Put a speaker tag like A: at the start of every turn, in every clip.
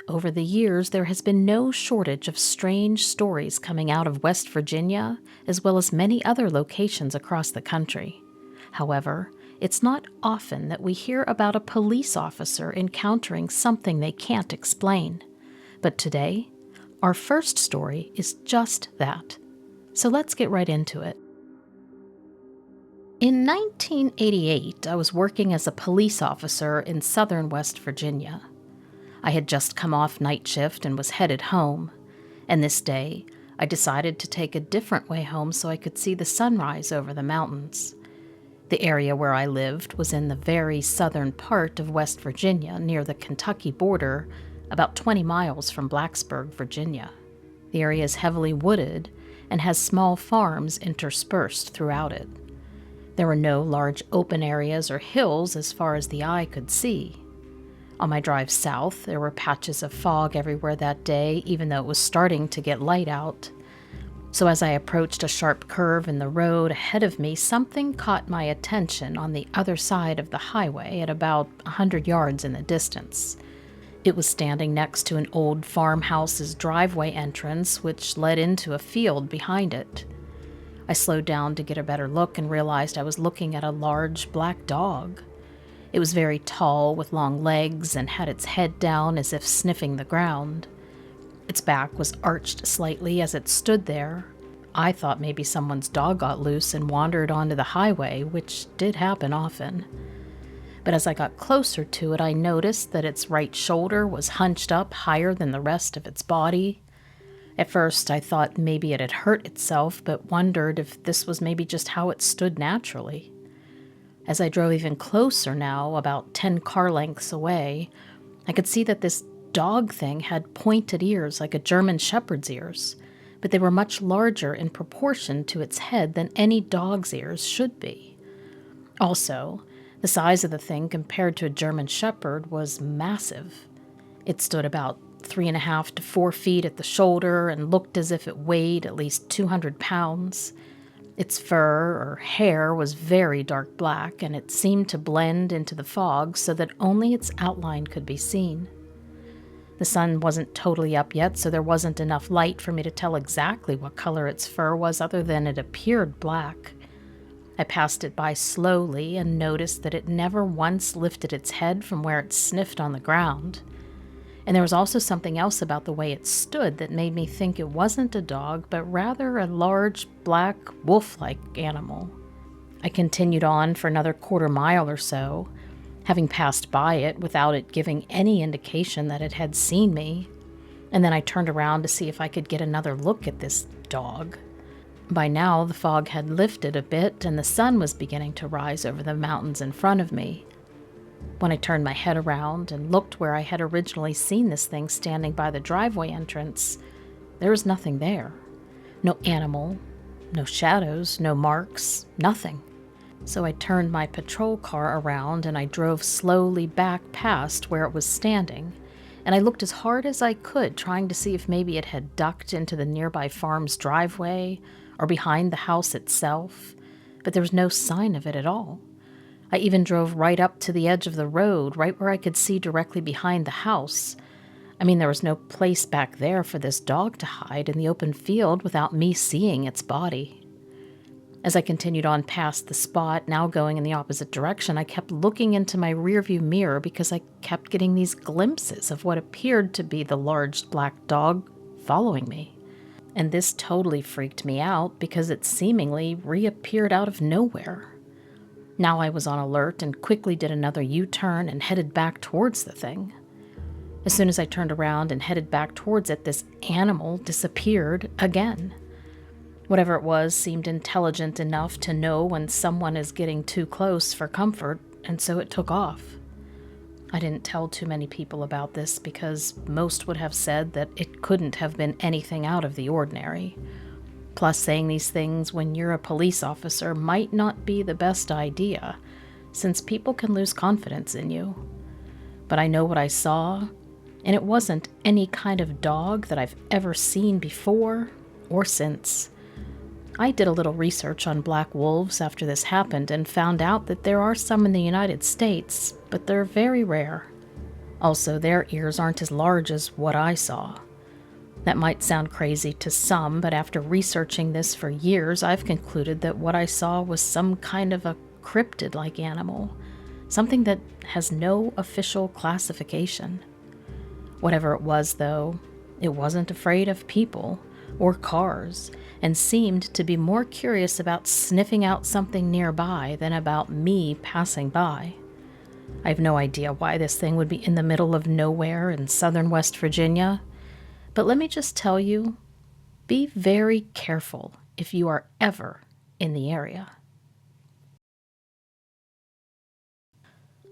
A: Over the years, there has been no shortage of strange stories coming out of West Virginia, as well as many other locations across the country. However, it's not often that we hear about a police officer encountering something they can't explain. But today, our first story is just that. So let's get right into it. In 1988, I was working as a police officer in southern West Virginia. I had just come off night shift and was headed home, and this day I decided to take a different way home so I could see the sunrise over the mountains. The area where I lived was in the very southern part of West Virginia, near the Kentucky border, about 20 miles from Blacksburg, Virginia. The area is heavily wooded and has small farms interspersed throughout it. There were no large open areas or hills as far as the eye could see. On my drive south, there were patches of fog everywhere that day, even though it was starting to get light out. So as I approached a sharp curve in the road ahead of me, something caught my attention on the other side of the highway at about 100 yards in the distance. It was standing next to an old farmhouse's driveway entrance, which led into a field behind it. I slowed down to get a better look and realized I was looking at a large black dog. It was very tall with long legs and had its head down as if sniffing the ground. Its back was arched slightly as it stood there. I thought maybe someone's dog got loose and wandered onto the highway, which did happen often. But as I got closer to it, I noticed that its right shoulder was hunched up higher than the rest of its body. At first, I thought maybe it had hurt itself, but wondered if this was maybe just how it stood naturally. As I drove even closer now, about 10 car lengths away, I could see that this dog thing had pointed ears like a German shepherd's ears, but they were much larger in proportion to its head than any dog's ears should be. Also, the size of the thing compared to a German shepherd was massive. It stood about 3.5 to 4 feet at the shoulder and looked as if it weighed at least 200 pounds. Its fur or hair was very dark black, and it seemed to blend into the fog so that only its outline could be seen. The sun wasn't totally up yet, so there wasn't enough light for me to tell exactly what color its fur was other than it appeared black. I passed it by slowly and noticed that it never once lifted its head from where it sniffed on the ground. And there was also something else about the way it stood that made me think it wasn't a dog, but rather a large, black, wolf-like animal. I continued on for another quarter mile or so, having passed by it without it giving any indication that it had seen me, and then I turned around to see if I could get another look at this dog. By now, the fog had lifted a bit, and the sun was beginning to rise over the mountains in front of me. When I turned my head around and looked where I had originally seen this thing standing by the driveway entrance, there was nothing there. No animal, no shadows, no marks, nothing. So I turned my patrol car around and I drove slowly back past where it was standing, and I looked as hard as I could, trying to see if maybe it had ducked into the nearby farm's driveway or behind the house itself, but there was no sign of it at all. I even drove right up to the edge of the road, right where I could see directly behind the house. I mean, there was no place back there for this dog to hide in the open field without me seeing its body. As I continued on past the spot, now going in the opposite direction, I kept looking into my rearview mirror because I kept getting these glimpses of what appeared to be the large black dog following me. And this totally freaked me out because it seemingly reappeared out of nowhere. Now I was on alert and quickly did another U-turn and headed back towards the thing. As soon as I turned around and headed back towards it, this animal disappeared again. Whatever it was seemed intelligent enough to know when someone is getting too close for comfort, and so it took off. I didn't tell too many people about this because most would have said that it couldn't have been anything out of the ordinary. Plus, saying these things when you're a police officer might not be the best idea, since people can lose confidence in you. But I know what I saw, and it wasn't any kind of dog that I've ever seen before or since. I did a little research on black wolves after this happened and found out that there are some in the United States, but they're very rare. Also, their ears aren't as large as what I saw. That might sound crazy to some, but after researching this for years, I've concluded that what I saw was some kind of a cryptid-like animal, something that has no official classification. Whatever it was, though, it wasn't afraid of people or cars, and seemed to be more curious about sniffing out something nearby than about me passing by. I have no idea why this thing would be in the middle of nowhere in southern West Virginia, but let me just tell you, be very careful if you are ever in the area.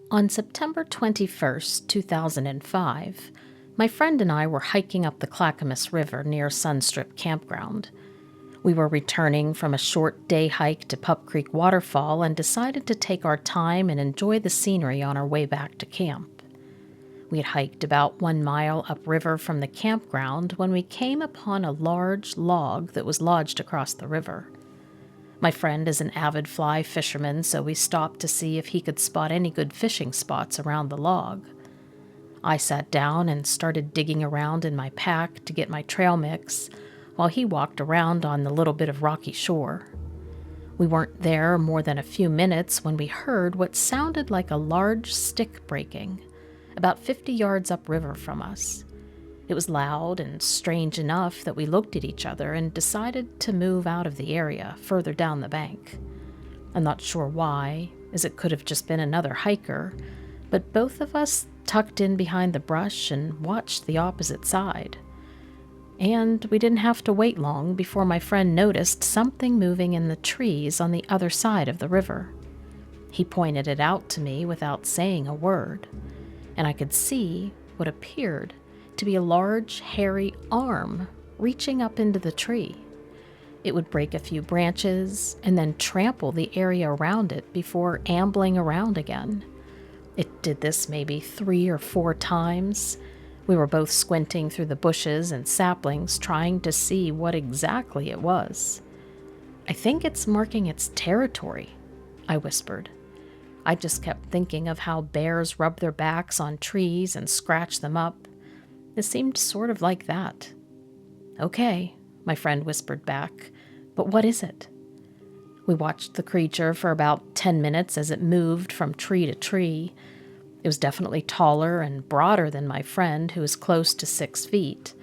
A: On September 21st, 2005, my friend and I were hiking up the Clackamas River near Sunstrip Campground. We were returning from a short day hike to Pup Creek Waterfall and decided to take our time and enjoy the scenery on our way back to camp. We had hiked about 1 mile upriver from the campground when we came upon a large log that was lodged across the river. My friend is an avid fly fisherman, so we stopped to see if he could spot any good fishing spots around the log. I sat down and started digging around in my pack to get my trail mix, while he walked around on the little bit of rocky shore. We weren't there more than a few minutes when we heard what sounded like a large stick breaking, about 50 yards upriver from us. It was loud and strange enough that we looked at each other and decided to move out of the area further down the bank. I'm not sure why, as it could have just been another hiker, but both of us tucked in behind the brush and watched the opposite side. And we didn't have to wait long before my friend noticed something moving in the trees on the other side of the river. He pointed it out to me without saying a word, and I could see what appeared to be a large, hairy arm reaching up into the tree. It would break a few branches and then trample the area around it before ambling around again. It did this maybe 3 or 4 times. We were both squinting through the bushes and saplings, trying to see what exactly it was. "I think it's marking its territory," I whispered. I just kept thinking of how bears rub their backs on trees and scratch them up. It seemed sort of like that. "Okay," my friend whispered back, "but what is it?" We watched the creature for about 10 minutes as it moved from tree to tree. It was definitely taller and broader than my friend, who was close to 6 feet,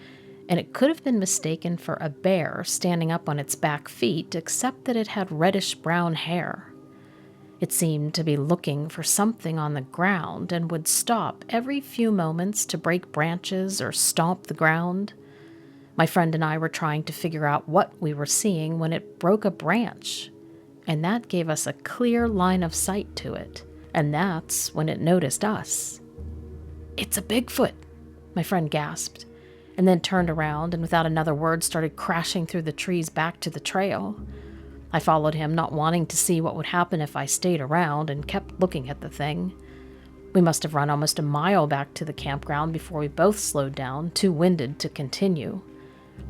A: and it could have been mistaken for a bear standing up on its back feet, except that it had reddish-brown hair. It seemed to be looking for something on the ground and would stop every few moments to break branches or stomp the ground. My friend and I were trying to figure out what we were seeing when it broke a branch, and that gave us a clear line of sight to it. And that's when it noticed us. "It's a Bigfoot," my friend gasped, and then turned around and without another word started crashing through the trees back to the trail. I followed him, not wanting to see what would happen if I stayed around, and kept looking at the thing. We must have run almost a mile back to the campground before we both slowed down, too winded to continue.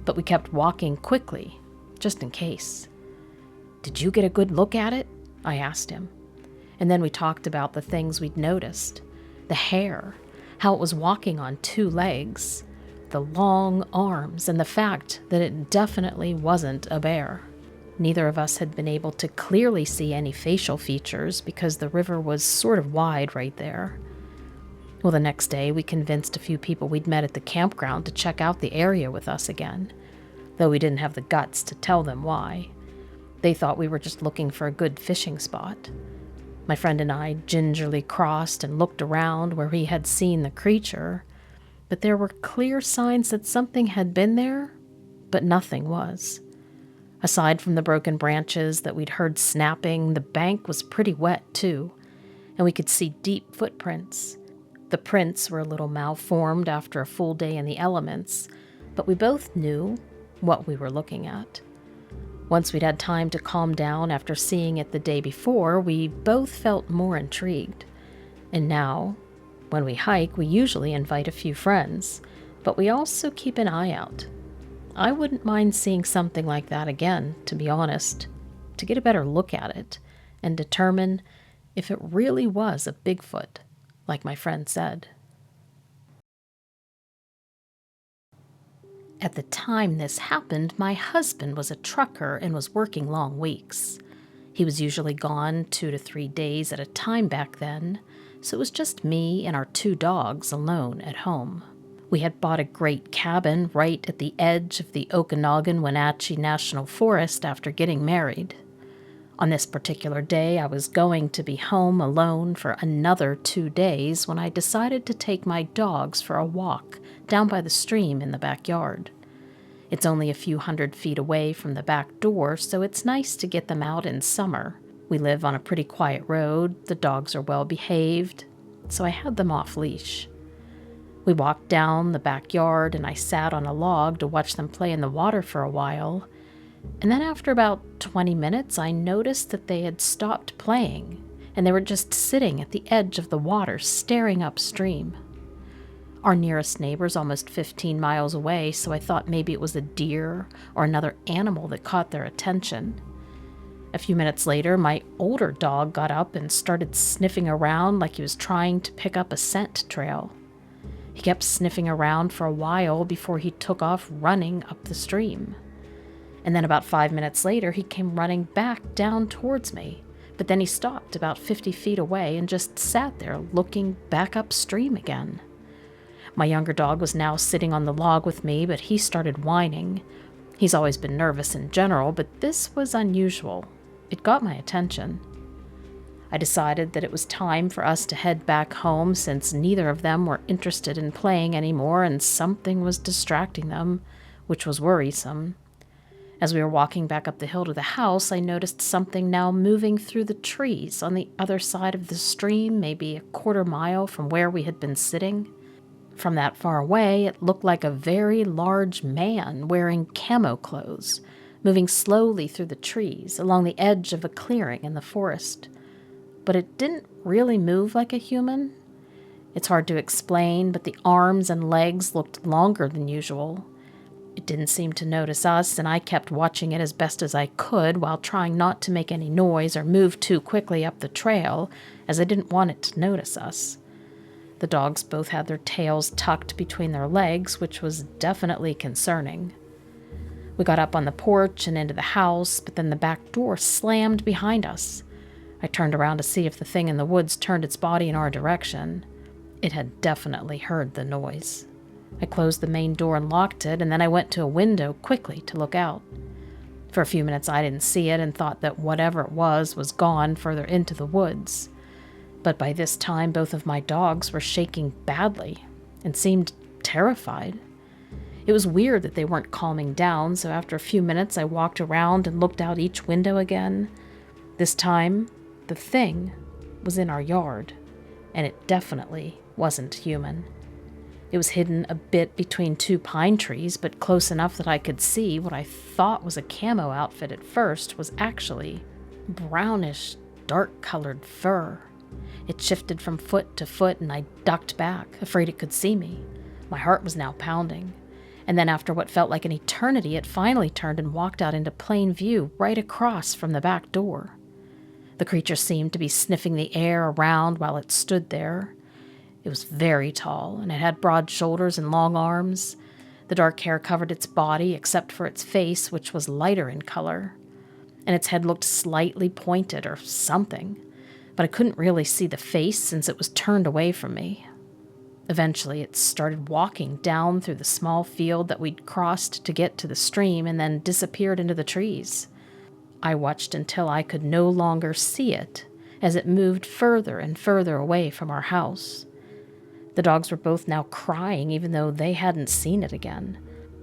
A: But we kept walking quickly, just in case. "Did you get a good look at it?" I asked him. And then we talked about the things we'd noticed. The hair, how it was walking on 2 legs, the long arms, and the fact that it definitely wasn't a bear. Neither of us had been able to clearly see any facial features because the river was sort of wide right there. Well, the next day we convinced a few people we'd met at the campground to check out the area with us again, though we didn't have the guts to tell them why. They thought we were just looking for a good fishing spot. My friend and I gingerly crossed and looked around where we had seen the creature, but there were clear signs that something had been there, but nothing was. Aside from the broken branches that we'd heard snapping, the bank was pretty wet too, and we could see deep footprints. The prints were a little malformed after a full day in the elements, but we both knew what we were looking at. Once we'd had time to calm down after seeing it the day before, we both felt more intrigued. And now, when we hike, we usually invite a few friends, but we also keep an eye out. I wouldn't mind seeing something like that again, to be honest, to get a better look at it and determine if it really was a Bigfoot, like my friend said. At the time this happened, my husband was a trucker and was working long weeks. He was usually gone 2 to 3 days at a time back then, so it was just me and our 2 dogs alone at home. We had bought a great cabin right at the edge of the Okanagan-Wenatchee National Forest after getting married. On this particular day, I was going to be home alone for another 2 days when I decided to take my dogs for a walk down by the stream in the backyard. It's only a few hundred feet away from the back door, so it's nice to get them out in summer. We live on a pretty quiet road, the dogs are well behaved, so I had them off leash. We walked down the backyard and I sat on a log to watch them play in the water for a while. And then after about 20 minutes, I noticed that they had stopped playing, and they were just sitting at the edge of the water, staring upstream. Our nearest neighbor's almost 15 miles away, so I thought maybe it was a deer or another animal that caught their attention. A few minutes later, my older dog got up and started sniffing around like he was trying to pick up a scent trail. He kept sniffing around for a while before he took off running up the stream. And then about 5 minutes later, he came running back down towards me. But then he stopped about 50 feet away and just sat there looking back upstream again. My younger dog was now sitting on the log with me, but he started whining. He's always been nervous in general, but this was unusual. It got my attention. I decided that it was time for us to head back home since neither of them were interested in playing anymore and something was distracting them, which was worrisome. As we were walking back up the hill to the house, I noticed something now moving through the trees on the other side of the stream, maybe a quarter mile from where we had been sitting. From that far away, it looked like a very large man wearing camo clothes, moving slowly through the trees along the edge of a clearing in the forest. But it didn't really move like a human. It's hard to explain, but the arms and legs looked longer than usual. It didn't seem to notice us, and I kept watching it as best as I could while trying not to make any noise or move too quickly up the trail, as I didn't want it to notice us. The dogs both had their tails tucked between their legs, which was definitely concerning. We got up on the porch and into the house, but then the back door slammed behind us. I turned around to see if the thing in the woods turned its body in our direction. It had definitely heard the noise. I closed the main door and locked it, and then I went to a window quickly to look out. For a few minutes I didn't see it and thought that whatever it was gone further into the woods. But by this time both of my dogs were shaking badly and seemed terrified. It was weird that they weren't calming down, so after a few minutes I walked around and looked out each window again. This time, the thing was in our yard, and it definitely wasn't human. It was hidden a bit between 2 pine trees, but close enough that I could see what I thought was a camo outfit at first was actually brownish, dark-colored fur. It shifted from foot to foot, and I ducked back, afraid it could see me. My heart was now pounding. And then after what felt like an eternity, it finally turned and walked out into plain view right across from the back door. The creature seemed to be sniffing the air around while it stood there. It was very tall, and it had broad shoulders and long arms. The dark hair covered its body, except for its face, which was lighter in color. And its head looked slightly pointed or something, but I couldn't really see the face since it was turned away from me. Eventually, it started walking down through the small field that we'd crossed to get to the stream and then disappeared into the trees. I watched until I could no longer see it as it moved further and further away from our house. The dogs were both now crying, even though they hadn't seen it again.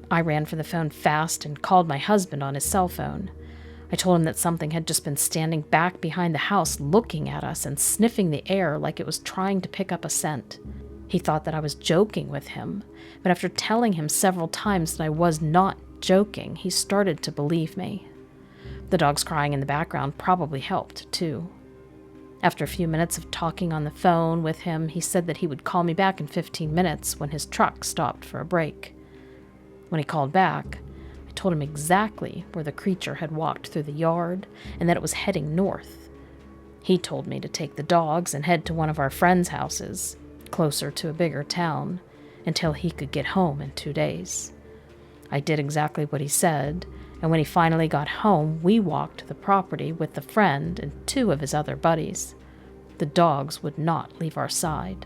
A: I ran for the phone fast and called my husband on his cell phone. I told him that something had just been standing back behind the house looking at us and sniffing the air like it was trying to pick up a scent. He thought that I was joking with him, but after telling him several times that I was not joking, he started to believe me. The dogs crying in the background probably helped, too. After a few minutes of talking on the phone with him, he said that he would call me back in 15 minutes when his truck stopped for a break. When he called back, I told him exactly where the creature had walked through the yard and that it was heading north. He told me to take the dogs and head to one of our friends' houses, closer to a bigger town, until he could get home in 2 days. I did exactly what he said, and when he finally got home, we walked the property with the friend and 2 of his other buddies. The dogs would not leave our side.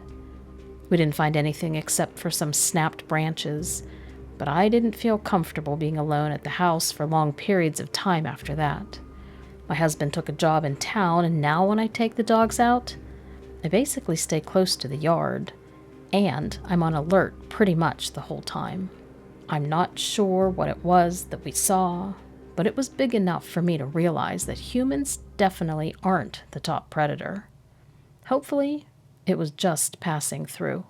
A: We didn't find anything except for some snapped branches, but I didn't feel comfortable being alone at the house for long periods of time after that. My husband took a job in town, and now when I take the dogs out, I basically stay close to the yard, and I'm on alert pretty much the whole time. I'm not sure what it was that we saw, but it was big enough for me to realize that humans definitely aren't the top predator. Hopefully, it was just passing through.